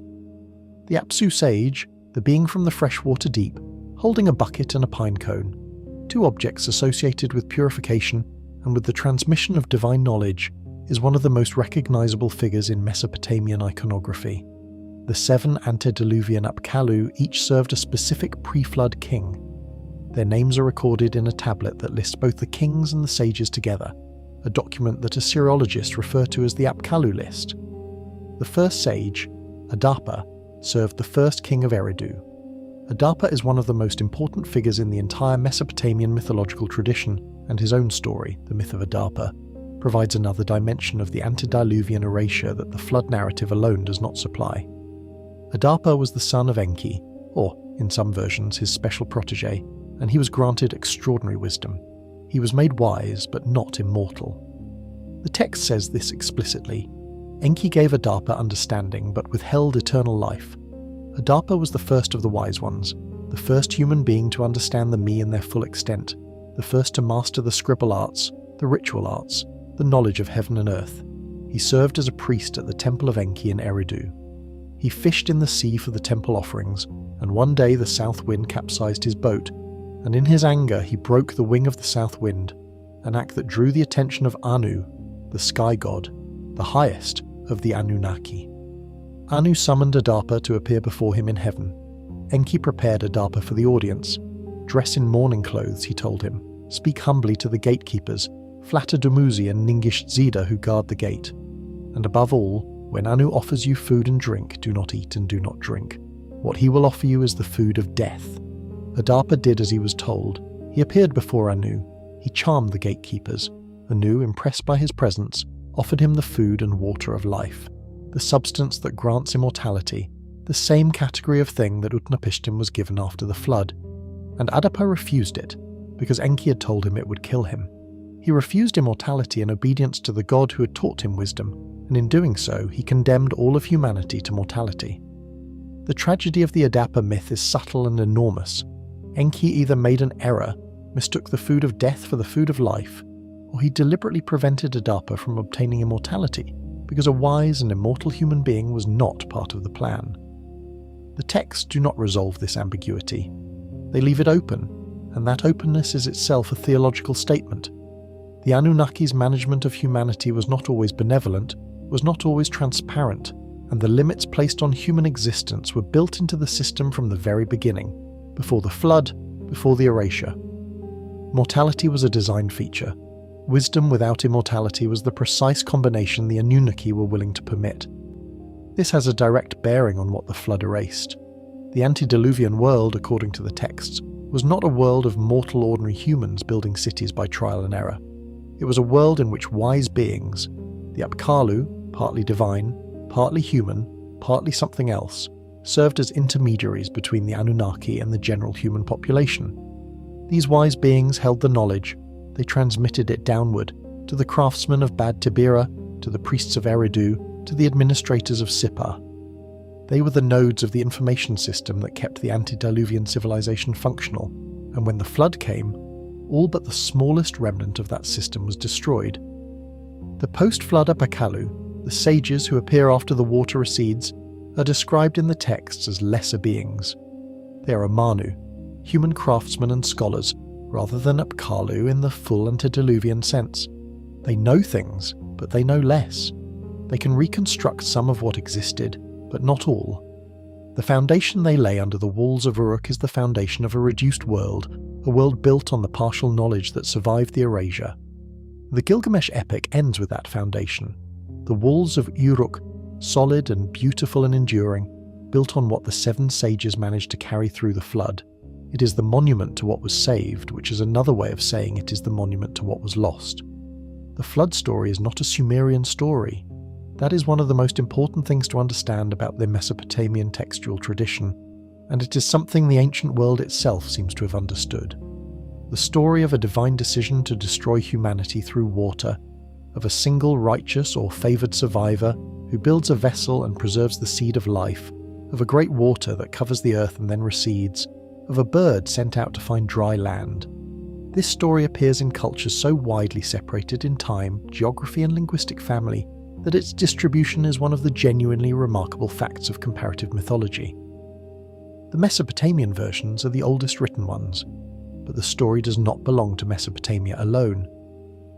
[SPEAKER 1] The Apsu sage, the being from the freshwater deep, holding a bucket and a pine cone, 2 objects associated with purification and with the transmission of divine knowledge, is one of the most recognizable figures in Mesopotamian iconography. The 7 antediluvian Apkallu each served a specific pre-flood king. Their names are recorded in a tablet that lists both the kings and the sages together, a document that Assyriologists refer to as the Apkallu list. The first sage, Adapa, served the first king of Eridu. Adapa is one of the most important figures in the entire Mesopotamian mythological tradition, and his own story, the myth of Adapa, provides another dimension of the antediluvian erasure that the flood narrative alone does not supply. Adapa was the son of Enki, or, in some versions, his special protege, and he was granted extraordinary wisdom. He was made wise, but not immortal. The text says this explicitly. Enki gave Adapa understanding, but withheld eternal life. Adapa was the first of the wise ones, the first human being to understand the me in their full extent, the first to master the scribal arts, the ritual arts, the knowledge of heaven and earth. He served as a priest at the temple of Enki in Eridu. He fished in the sea for the temple offerings, and one day the south wind capsized his boat, and in his anger he broke the wing of the south wind, an act that drew the attention of Anu, the sky god, the highest of the Anunnaki. Anu summoned Adapa to appear before him in heaven. Enki prepared Adapa for the audience. Dress in mourning clothes, he told him. Speak humbly to the gatekeepers, flatter Dumuzi and Ningish Zida who guard the gate. And above all, when Anu offers you food and drink, do not eat and do not drink. What he will offer you is the food of death. Adapa did as he was told. He appeared before Anu. He charmed the gatekeepers. Anu, impressed by his presence, offered him the food and water of life. the substance that grants immortality, the same category of thing that Utnapishtim was given after the flood, and Adapa refused it, because Enki had told him it would kill him. He refused immortality in obedience to the god who had taught him wisdom, and in doing so he condemned all of humanity to mortality. The tragedy of the Adapa myth is subtle and enormous. Enki either made an error, mistook the food of death for the food of life, or he deliberately prevented Adapa from obtaining immortality, because a wise and immortal human being was not part of the plan. The texts do not resolve this ambiguity. They leave it open, and that openness is itself a theological statement. The Anunnaki's management of humanity was not always benevolent, was not always transparent, and the limits placed on human existence were built into the system from the very beginning, before the flood, before the erasure. Mortality was a design feature. Wisdom without immortality was the precise combination the Anunnaki were willing to permit. This has a direct bearing on what the flood erased. The antediluvian world, according to the texts, was not a world of mortal ordinary humans building cities by trial and error. It was a world in which wise beings, the Apkallu, partly divine, partly human, partly something else, served as intermediaries between the Anunnaki and the general human population. These wise beings held the knowledge, they transmitted it downward, to the craftsmen of Bad Tibira, to the priests of Eridu, to the administrators of Sipar. They were the nodes of the information system that kept the antediluvian civilization functional, and when the flood came, all but the smallest remnant of that system was destroyed. The post-flood Apkallu, the sages who appear after the water recedes, are described in the texts as lesser beings. They are Manu, human craftsmen and scholars, rather than Apkallu in the full antediluvian sense. They know things, but they know less. They can reconstruct some of what existed, but not all. The foundation they lay under the walls of Uruk is the foundation of a reduced world, a world built on the partial knowledge that survived the erasure. The Gilgamesh epic ends with that foundation. The walls of Uruk, solid and beautiful and enduring, built on what the 7 sages managed to carry through the flood. It is the monument to what was saved, which is another way of saying it is the monument to what was lost. The flood story is not a Sumerian story. That is one of the most important things to understand about the Mesopotamian textual tradition, and it is something the ancient world itself seems to have understood. The story of a divine decision to destroy humanity through water, of a single righteous or favoured survivor who builds a vessel and preserves the seed of life, of a great water that covers the earth and then recedes, of a bird sent out to find dry land. This story appears in cultures so widely separated in time, geography and linguistic family that its distribution is one of the genuinely remarkable facts of comparative mythology. The Mesopotamian versions are the oldest written ones, but the story does not belong to Mesopotamia alone.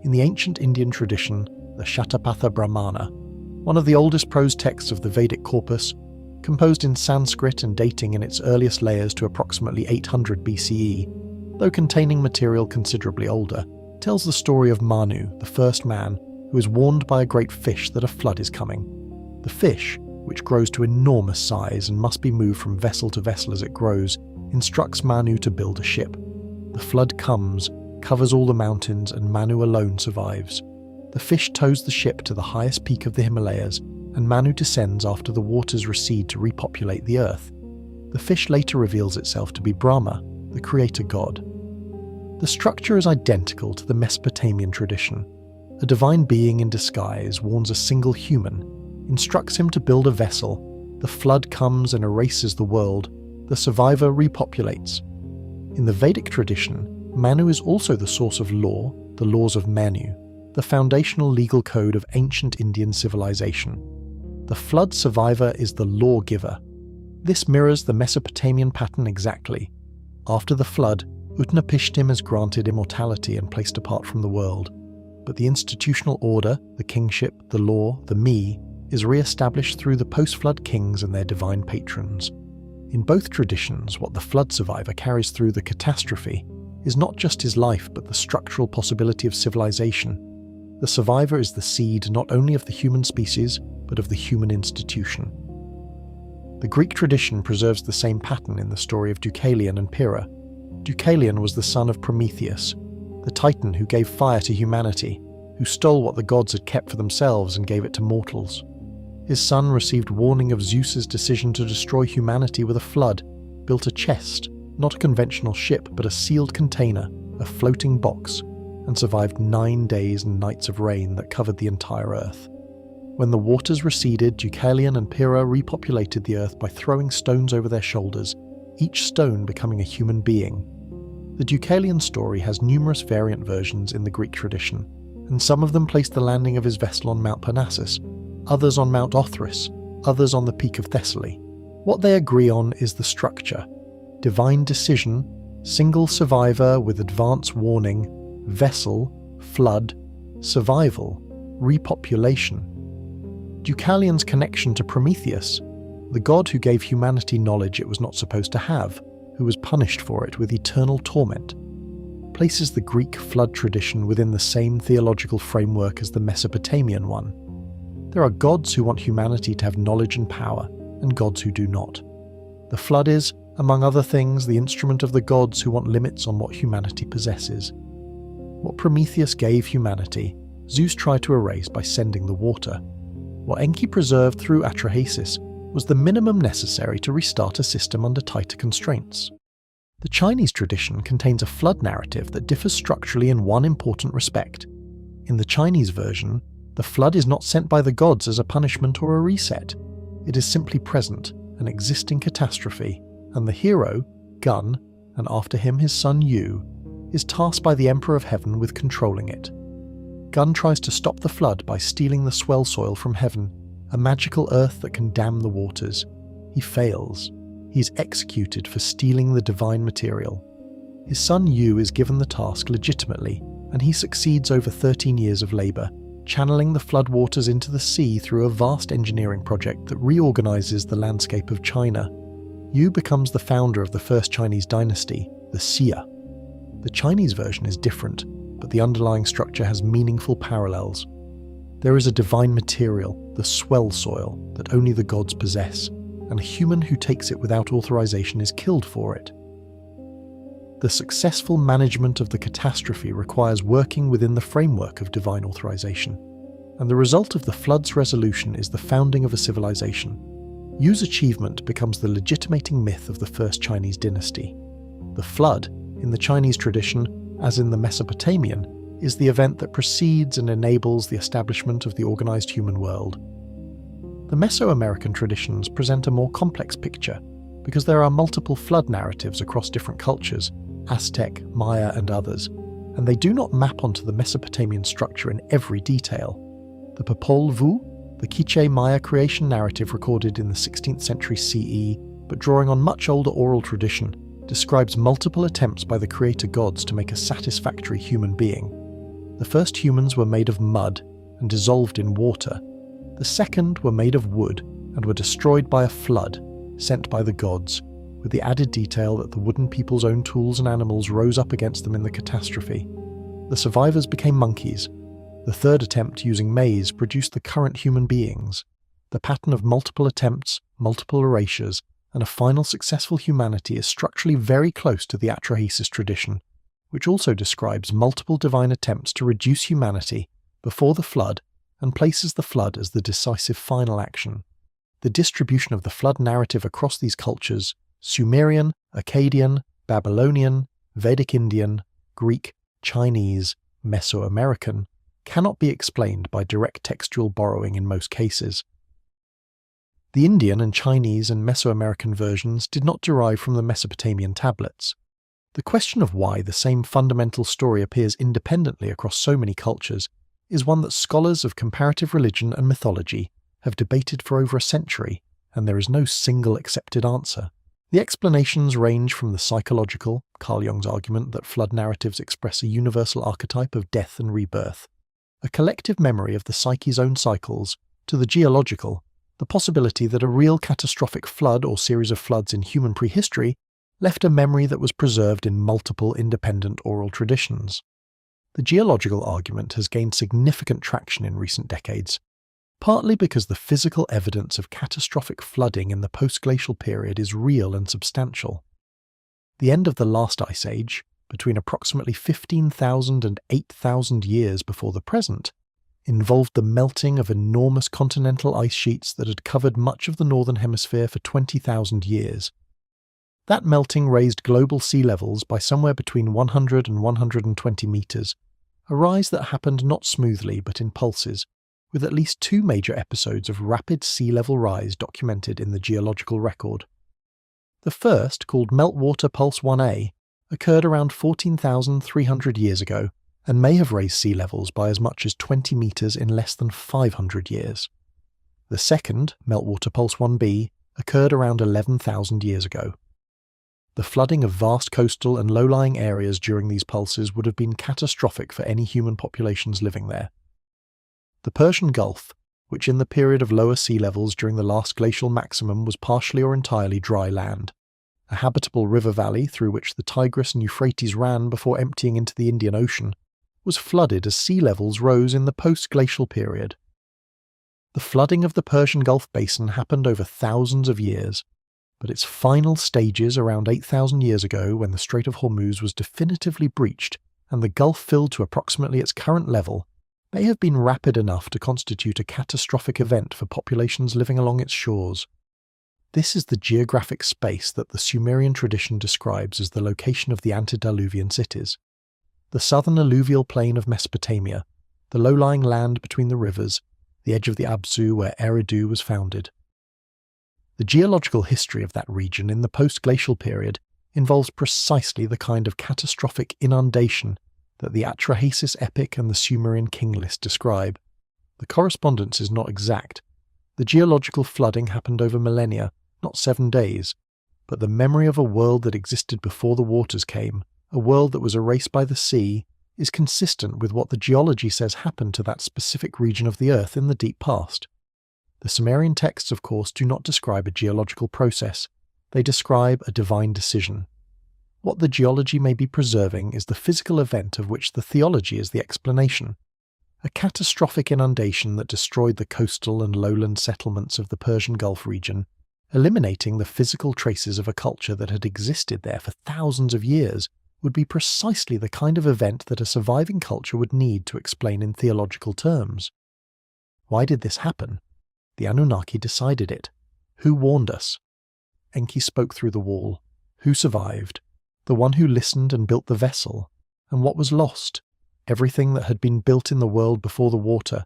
[SPEAKER 1] In the ancient Indian tradition, the Shatapatha Brahmana, one of the oldest prose texts of the Vedic corpus, composed in Sanskrit and dating in its earliest layers to approximately 800 BCE, though containing material considerably older, tells the story of Manu, the first man, who is warned by a great fish that a flood is coming. The fish, which grows to enormous size and must be moved from vessel to vessel as it grows, instructs Manu to build a ship. The flood comes, covers all the mountains, and Manu alone survives. The fish tows the ship to the highest peak of the Himalayas, and Manu descends after the waters recede to repopulate the earth. The fish later reveals itself to be Brahma, the creator god. The structure is identical to the Mesopotamian tradition. A divine being in disguise warns a single human, instructs him to build a vessel, the flood comes and erases the world, the survivor repopulates. In the Vedic tradition, Manu is also the source of law, the laws of Manu, the foundational legal code of ancient Indian civilization. The flood survivor is the lawgiver. This mirrors the Mesopotamian pattern exactly. After the flood, Utnapishtim is granted immortality and placed apart from the world. But the institutional order, the kingship, the law, the me, is re-established through the post-flood kings and their divine patrons. In both traditions, what the flood survivor carries through the catastrophe is not just his life but the structural possibility of civilization. The survivor is the seed not only of the human species, but of the human institution. The Greek tradition preserves the same pattern in the story of Deucalion and Pyrrha. Deucalion was the son of Prometheus, the titan who gave fire to humanity, who stole what the gods had kept for themselves and gave it to mortals. His son received warning of Zeus's decision to destroy humanity with a flood, built a chest, not a conventional ship but a sealed container, a floating box, and survived 9 days and nights of rain that covered the entire Earth. When the waters receded, Deucalion and Pyrrha repopulated the Earth by throwing stones over their shoulders, each stone becoming a human being. The Deucalion story has numerous variant versions in the Greek tradition, and some of them place the landing of his vessel on Mount Parnassus, others on Mount Othrys, others on the peak of Thessaly. What they agree on is the structure: divine decision, single survivor with advance warning, vessel, flood, survival, repopulation. Deucalion's connection to Prometheus, the god who gave humanity knowledge it was not supposed to have, who was punished for it with eternal torment, places the Greek flood tradition within the same theological framework as the Mesopotamian one. There are gods who want humanity to have knowledge and power, and gods who do not. The flood is, among other things, the instrument of the gods who want limits on what humanity possesses. What Prometheus gave humanity, Zeus tried to erase by sending the water. What Enki preserved through atrahasis was the minimum necessary to restart a system under tighter constraints. The Chinese tradition contains a flood narrative that differs structurally in one important respect. In the Chinese version, the flood is not sent by the gods as a punishment or a reset. It is simply present, an existing catastrophe, and the hero, Gun, and after him his son Yu, is tasked by the Emperor of Heaven with controlling it. Gun tries to stop the flood by stealing the swell soil from heaven, a magical earth that can dam the waters. He fails. He is executed for stealing the divine material. His son Yu is given the task legitimately, and he succeeds over 13 years of labour, channeling the flood waters into the sea through a vast engineering project that reorganises the landscape of China. Yu becomes the founder of the first Chinese dynasty, the Xia. The Chinese version is different, but the underlying structure has meaningful parallels. There is a divine material, the swell soil, that only the gods possess, and a human who takes it without authorization is killed for it. The successful management of the catastrophe requires working within the framework of divine authorization, and the result of the flood's resolution is the founding of a civilization. Yu's achievement becomes the legitimating myth of the first Chinese dynasty. The flood, in the Chinese tradition, as in the Mesopotamian, is the event that precedes and enables the establishment of the organized human world. The Mesoamerican traditions present a more complex picture, because there are multiple flood narratives across different cultures, Aztec, Maya, and others, and they do not map onto the Mesopotamian structure in every detail. The Popol Vuh, the Quiche Maya creation narrative recorded in the 16th century CE, but drawing on much older oral tradition, describes multiple attempts by the creator gods to make a satisfactory human being. The first humans were made of mud and dissolved in water. The second were made of wood and were destroyed by a flood sent by the gods, with the added detail that the wooden people's own tools and animals rose up against them in the catastrophe. The survivors became monkeys. The third attempt using maize produced the current human beings. The pattern of multiple attempts, multiple erasures, and a final successful humanity is structurally very close to the atrahasis tradition, which also describes multiple divine attempts to reduce humanity before the flood and places the flood as the decisive final action. The distribution of the flood narrative across these cultures, Sumerian, Akkadian, Babylonian, Vedic Indian, Greek, Chinese, Mesoamerican, cannot be explained by direct textual borrowing in most cases. The Indian and Chinese and Mesoamerican versions did not derive from the Mesopotamian tablets. The question of why the same fundamental story appears independently across so many cultures is one that scholars of comparative religion and mythology have debated for over a century, and there is no single accepted answer. The explanations range from the psychological, Carl Jung's argument that flood narratives express a universal archetype of death and rebirth, a collective memory of the psyche's own cycles, to the geological, the possibility that a real catastrophic flood or series of floods in human prehistory left a memory that was preserved in multiple independent oral traditions. The geological argument has gained significant traction in recent decades, partly because the physical evidence of catastrophic flooding in the post-glacial period is real and substantial. The end of the last ice age, between approximately 15,000 and 8,000 years before the present, involved the melting of enormous continental ice sheets that had covered much of the northern hemisphere for 20,000 years. That melting raised global sea levels by somewhere between 100 and 120 meters, a rise that happened not smoothly but in pulses, with at least 2 major episodes of rapid sea level rise documented in the geological record. The first, called Meltwater Pulse 1A, occurred around 14,300 years ago and may have raised sea levels by as much as 20 meters in less than 500 years. The second, Meltwater Pulse 1B, occurred around 11,000 years ago. The flooding of vast coastal and low-lying areas during these pulses would have been catastrophic for any human populations living there. The Persian Gulf, which in the period of lower sea levels during the last glacial maximum was partially or entirely dry land, a habitable river valley through which the Tigris and Euphrates ran before emptying into the Indian Ocean, was flooded as sea levels rose in the post-glacial period. The flooding of the Persian Gulf basin happened over thousands of years, but its final stages around 8,000 years ago, when the Strait of Hormuz was definitively breached and the Gulf filled to approximately its current level, may have been rapid enough to constitute a catastrophic event for populations living along its shores. This is the geographic space that the Sumerian tradition describes as the location of the antediluvian cities. The southern alluvial plain of Mesopotamia, the low-lying land between the rivers, the edge of the Absu where Eridu was founded. The geological history of that region in the post-glacial period involves precisely the kind of catastrophic inundation that the Atrahasis epic and the Sumerian king list describe. The correspondence is not exact. The geological flooding happened over millennia, not 7 days, but the memory of a world that existed before the waters came, a world that was erased by the sea, is consistent with what the geology says happened to that specific region of the earth in the deep past. The Sumerian texts, of course, do not describe a geological process. They describe a divine decision. What the geology may be preserving is the physical event of which the theology is the explanation. A catastrophic inundation that destroyed the coastal and lowland settlements of the Persian Gulf region, eliminating the physical traces of a culture that had existed there for thousands of years, would be precisely the kind of event that a surviving culture would need to explain in theological terms. Why did this happen? The Anunnaki decided it. Who warned us? Enki spoke through the wall. Who survived? The one who listened and built the vessel. And what was lost? Everything that had been built in the world before the water.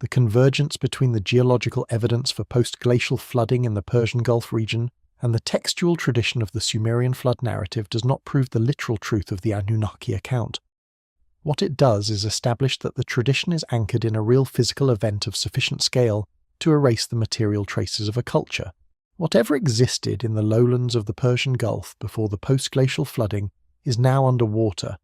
[SPEAKER 1] The convergence between the geological evidence for post-glacial flooding in the Persian Gulf region and the textual tradition of the Sumerian flood narrative does not prove the literal truth of the Anunnaki account. What it does is establish that the tradition is anchored in a real physical event of sufficient scale to erase the material traces of a culture. Whatever existed in the lowlands of the Persian Gulf before the post-glacial flooding is now under water,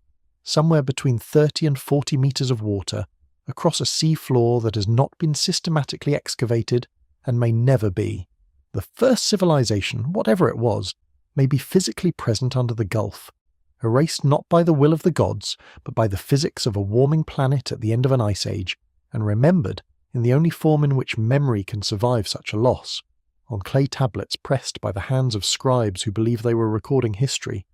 [SPEAKER 1] somewhere between 30 and 40 meters of water, across a sea floor that has not been systematically excavated and may never be. The first civilization, whatever it was, may be physically present under the Gulf, erased not by the will of the gods, but by the physics of a warming planet at the end of an ice age, and remembered in the only form in which memory can survive such a loss, on clay tablets pressed by the hands of scribes who believe they were recording history,